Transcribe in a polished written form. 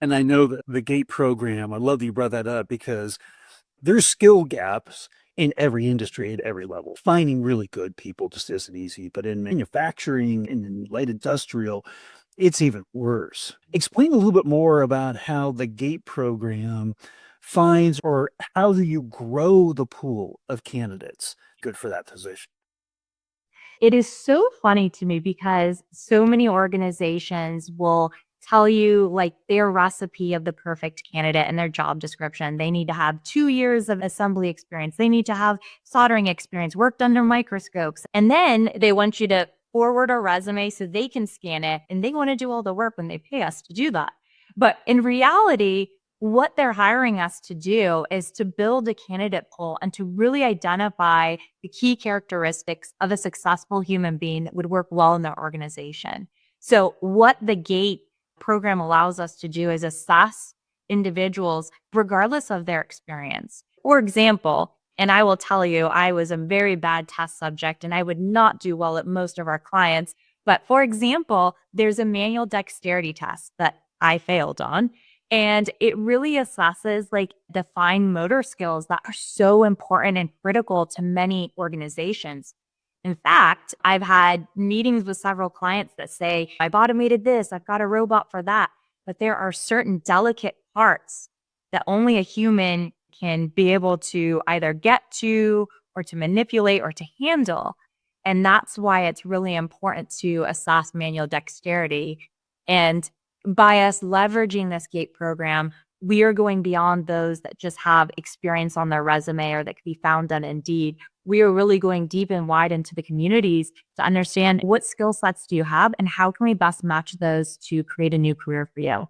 And I know that the GATE program, I love that you brought that up because there's skill gaps in every industry at every level. Finding really good people just isn't easy, but in manufacturing and in light industrial, it's even worse. Explain a little bit more about how the GATE program finds or how do you grow the pool of candidates good for that position? It is so funny to me because so many organizations will tell you like their recipe of the perfect candidate and their job description. They need to have 2 years of assembly experience. They need to have soldering experience, worked under microscopes. And then they want you to forward a resume so they can scan it and they want to do all the work when they pay us to do that. But in reality, what they're hiring us to do is to build a candidate pool and to really identify the key characteristics of a successful human being that would work well in their organization. So, what the GATE program allows us to do is assess individuals regardless of their experience. For example, and I will tell you, I was a very bad test subject and I would not do well at most of our clients. But for example, there's a manual dexterity test that I failed on. And it really assesses like defined motor skills that are so important and critical to many organizations. In fact, I've had meetings with several clients that say, I've automated this, I've got a robot for that. But there are certain delicate parts that only a human can be able to either get to or to manipulate or to handle. And that's why it's really important to assess manual dexterity. And by us leveraging this GATE program, we are going beyond those that just have experience on their resume or that can be found on Indeed. We are really going deep and wide into the communities to understand what skill sets do you have and how can we best match those to create a new career for you.